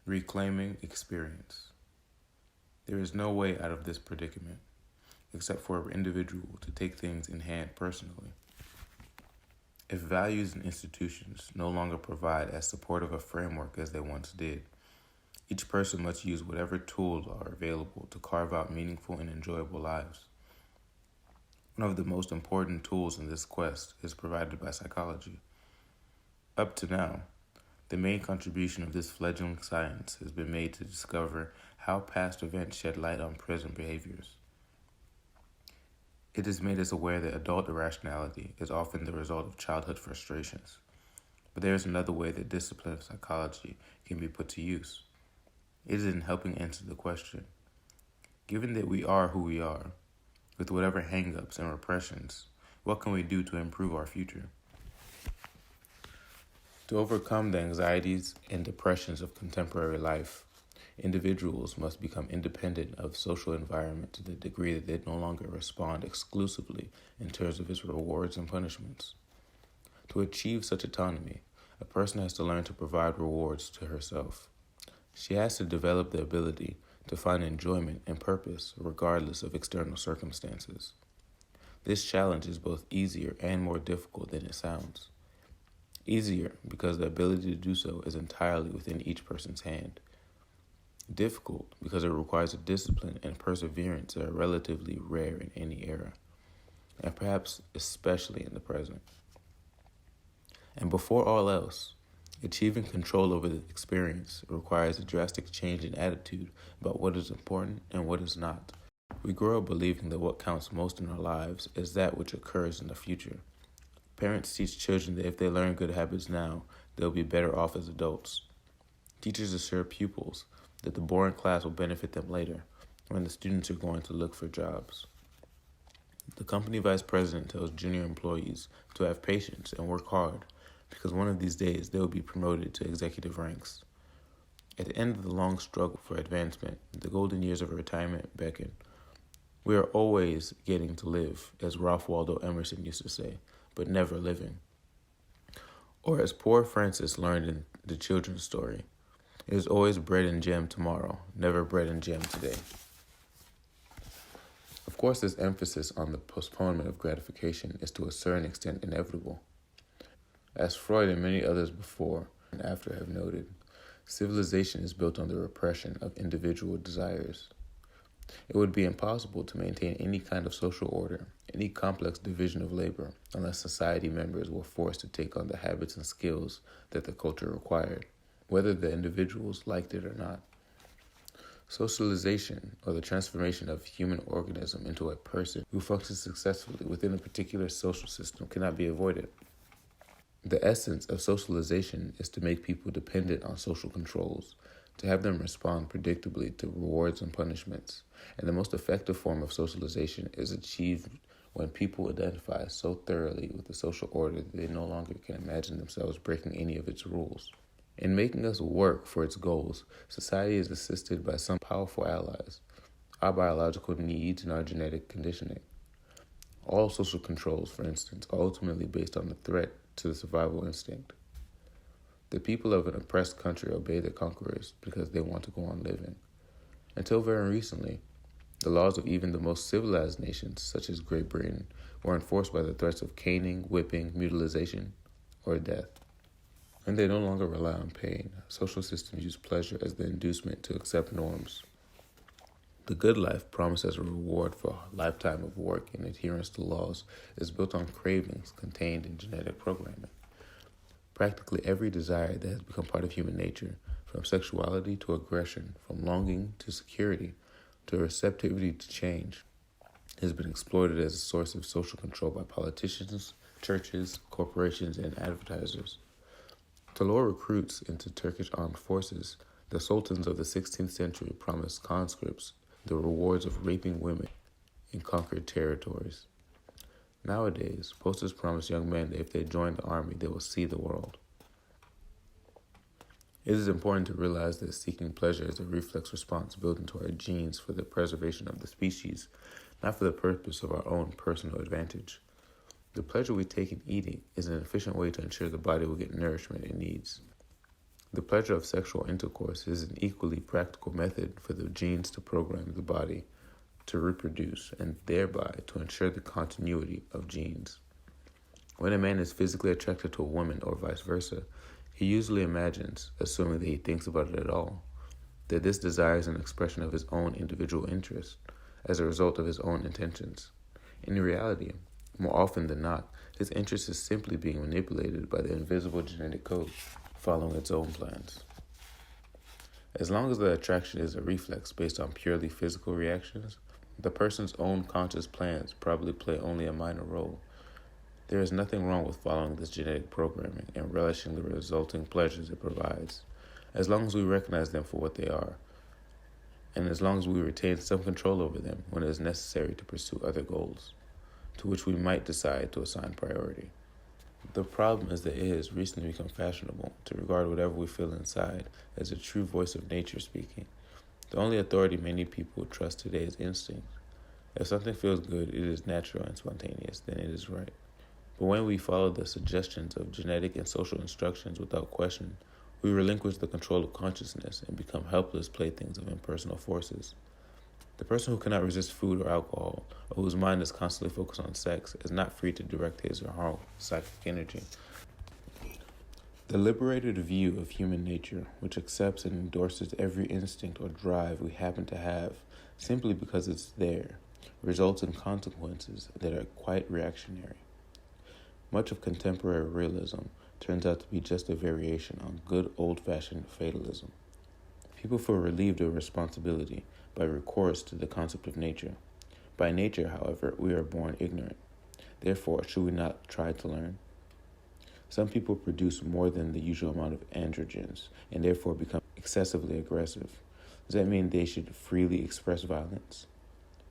Reclaiming experience. There is no way out of this predicament, except for an individual to take things in hand personally. If values and institutions no longer provide as supportive a framework as they once did, each person must use whatever tools are available to carve out meaningful and enjoyable lives. One of the most important tools in this quest is provided by psychology. Up to now, the main contribution of this fledgling science has been made to discover how past events shed light on present behaviors. It has made us aware that adult irrationality is often the result of childhood frustrations. But there is another way that discipline of psychology can be put to use. It is in helping answer the question, given that we are who we are, with whatever hang-ups and repressions, what can we do to improve our future? To overcome the anxieties and depressions of contemporary life, individuals must become independent of social environment to the degree that they no longer respond exclusively in terms of its rewards and punishments. To achieve such autonomy, a person has to learn to provide rewards to herself. She has to develop the ability to find enjoyment and purpose regardless of external circumstances. This challenge is both easier and more difficult than it sounds. Easier because the ability to do so is entirely within each person's hand. Difficult because it requires a discipline and perseverance that are relatively rare in any era, and perhaps especially in the present. And before all else, achieving control over the experience requires a drastic change in attitude about what is important and what is not. We grow up believing that what counts most in our lives is that which occurs in the future. Parents teach children that if they learn good habits now, they'll be better off as adults. Teachers assure pupils that the boring class will benefit them later, when the students are going to look for jobs. The company vice president tells junior employees to have patience and work hard, because one of these days they will be promoted to executive ranks. At the end of the long struggle for advancement, the golden years of retirement beckon. We are always getting to live, as Ralph Waldo Emerson used to say, but never living. Or as poor Francis learned in the children's story, it is always bread and jam tomorrow, never bread and jam today. Of course, this emphasis on the postponement of gratification is to a certain extent inevitable. As Freud and many others before and after have noted, civilization is built on the repression of individual desires. It would be impossible to maintain any kind of social order, any complex division of labor, unless society members were forced to take on the habits and skills that the culture required, whether the individuals liked it or not. Socialization, or the transformation of a human organism into a person who functions successfully within a particular social system, cannot be avoided. The essence of socialization is to make people dependent on social controls, to have them respond predictably to rewards and punishments, and the most effective form of socialization is achieved when people identify so thoroughly with the social order that they no longer can imagine themselves breaking any of its rules. In making us work for its goals, society is assisted by some powerful allies, our biological needs and our genetic conditioning. All social controls, for instance, are ultimately based on the threat to the survival instinct. The people of an oppressed country obey their conquerors because they want to go on living. Until very recently, the laws of even the most civilized nations, such as Great Britain, were enforced by the threats of caning, whipping, mutilation, or death. And they no longer rely on pain. Social systems use pleasure as the inducement to accept norms. The good life promised as a reward for a lifetime of work and adherence to laws is built on cravings contained in genetic programming. Practically every desire that has become part of human nature, from sexuality to aggression, from longing to security to receptivity to change, has been exploited as a source of social control by politicians, churches, corporations, and advertisers. To lure recruits into Turkish armed forces, the sultans of the 16th century promised conscripts the rewards of raping women in conquered territories. Nowadays, posters promise young men that if they join the army, they will see the world. It is important to realize that seeking pleasure is a reflex response built into our genes for the preservation of the species, not for the purpose of our own personal advantage. The pleasure we take in eating is an efficient way to ensure the body will get nourishment it needs. The pleasure of sexual intercourse is an equally practical method for the genes to program the body to reproduce and thereby to ensure the continuity of genes. When a man is physically attracted to a woman or vice versa, he usually imagines, assuming that he thinks about it at all, that this desire is an expression of his own individual interest as a result of his own intentions. In reality, more often than not, his interest is simply being manipulated by the invisible genetic code, following its own plans. As long as the attraction is a reflex based on purely physical reactions, the person's own conscious plans probably play only a minor role. There is nothing wrong with following this genetic programming and relishing the resulting pleasures it provides, as long as we recognize them for what they are, and as long as we retain some control over them when it is necessary to pursue other goals, to which we might decide to assign priority. The problem is that it has recently become fashionable to regard whatever we feel inside as a true voice of nature speaking. The only authority many people trust today is instinct. If something feels good, it is natural and spontaneous, then it is right. But when we follow the suggestions of genetic and social instructions without question, we relinquish the control of consciousness and become helpless playthings of impersonal forces. The person who cannot resist food or alcohol, or whose mind is constantly focused on sex, is not free to direct his or her psychic energy. The liberated view of human nature, which accepts and endorses every instinct or drive we happen to have simply because it's there, results in consequences that are quite reactionary. Much of contemporary realism turns out to be just a variation on good old-fashioned fatalism. People feel relieved of responsibility by recourse to the concept of nature. By nature, however, we are born ignorant. Therefore, should we not try to learn? Some people produce more than the usual amount of androgens and therefore become excessively aggressive. Does that mean they should freely express violence?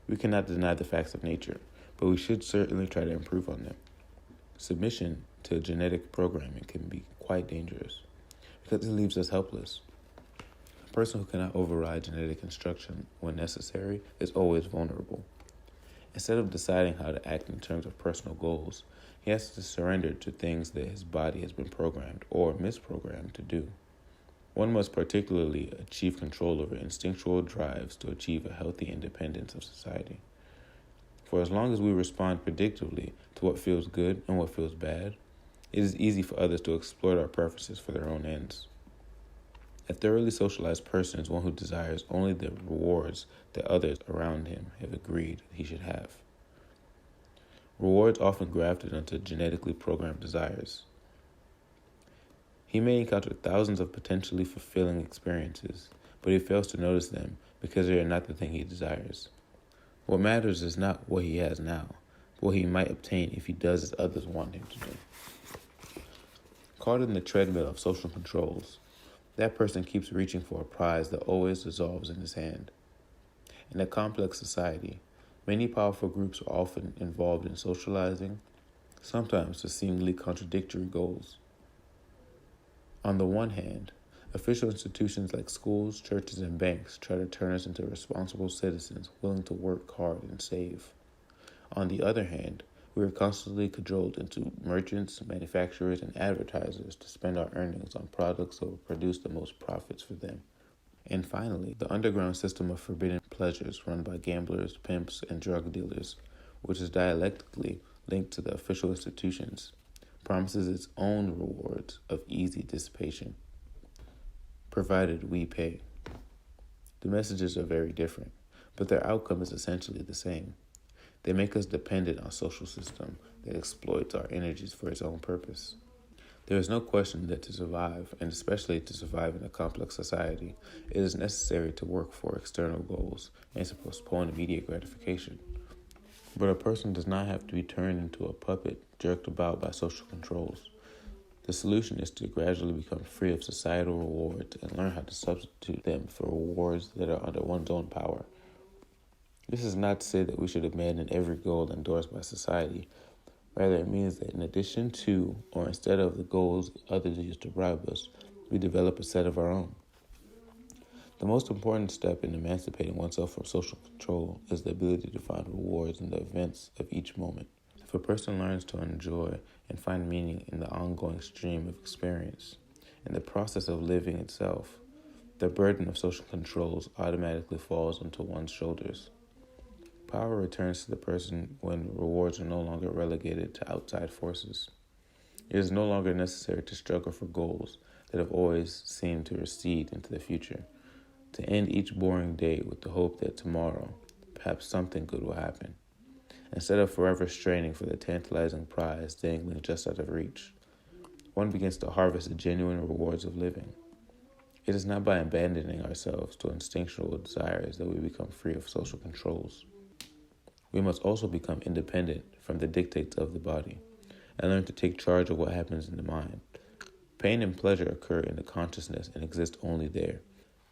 We cannot deny the facts of nature, but we should certainly try to improve on them. Submission to genetic programming can be quite dangerous because it leaves us helpless. A person who cannot override genetic instruction when necessary is always vulnerable. Instead of deciding how to act in terms of personal goals, he has to surrender to things that his body has been programmed or misprogrammed to do. One must particularly achieve control over instinctual drives to achieve a healthy independence of society. For as long as we respond predictably to what feels good and what feels bad, it is easy for others to exploit our preferences for their own ends. A thoroughly socialized person is one who desires only the rewards that others around him have agreed he should have. Rewards often grafted onto genetically programmed desires. He may encounter thousands of potentially fulfilling experiences, but he fails to notice them because they are not the thing he desires. What matters is not what he has now, but what he might obtain if he does as others want him to do. Caught in the treadmill of social controls, that person keeps reaching for a prize that always dissolves in his hand. In a complex society, many powerful groups are often involved in socializing, sometimes to seemingly contradictory goals. On the one hand, official institutions like schools, churches, and banks try to turn us into responsible citizens willing to work hard and save. On the other hand, we are constantly cajoled into merchants, manufacturers, and advertisers to spend our earnings on products that will produce the most profits for them. And finally, the underground system of forbidden pleasures run by gamblers, pimps, and drug dealers, which is dialectically linked to the official institutions, promises its own rewards of easy dissipation, provided we pay. The messages are very different, but their outcome is essentially the same. They make us dependent on a social system that exploits our energies for its own purpose. There is no question that to survive, and especially to survive in a complex society, it is necessary to work for external goals and to postpone immediate gratification. But a person does not have to be turned into a puppet jerked about by social controls. The solution is to gradually become free of societal rewards and learn how to substitute them for rewards that are under one's own power. This is not to say that we should abandon every goal endorsed by society. Rather, it means that in addition to or instead of the goals others use to bribe us, we develop a set of our own. The most important step in emancipating oneself from social control is the ability to find rewards in the events of each moment. If a person learns to enjoy and find meaning in the ongoing stream of experience, In the process of living itself, the burden of social controls automatically falls onto one's shoulders. Power returns to the person when rewards are no longer relegated to outside forces. It is no longer necessary to struggle for goals that have always seemed to recede into the future, to end each boring day with the hope that tomorrow, perhaps something good will happen. Instead of forever straining for the tantalizing prize dangling just out of reach, one begins to harvest the genuine rewards of living. It is not by abandoning ourselves to instinctual desires that we become free of social controls. We must also become independent from the dictates of the body and learn to take charge of what happens in the mind. Pain and pleasure occur in the consciousness and exist only there.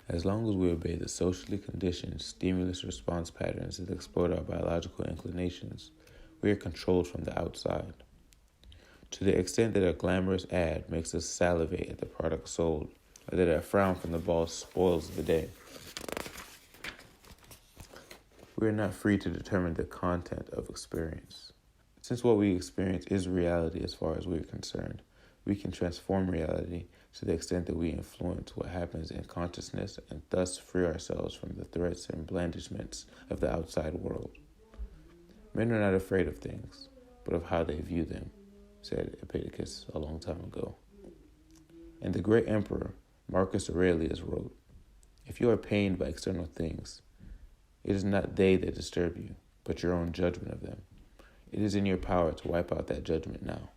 As long as we obey the socially conditioned stimulus response patterns that exploit our biological inclinations, we are controlled from the outside. To the extent that a glamorous ad makes us salivate at the product sold, or that a frown from the boss spoils the day, we are not free to determine the content of experience. Since what we experience is reality as far as we are concerned, we can transform reality to the extent that we influence what happens in consciousness and thus free ourselves from the threats and blandishments of the outside world. Men are not afraid of things, but of how they view them, said Epictetus a long time ago. And the great emperor, Marcus Aurelius, wrote, "If you are pained by external things, it is not they that disturb you, but your own judgment of them. It is in your power to wipe out that judgment now."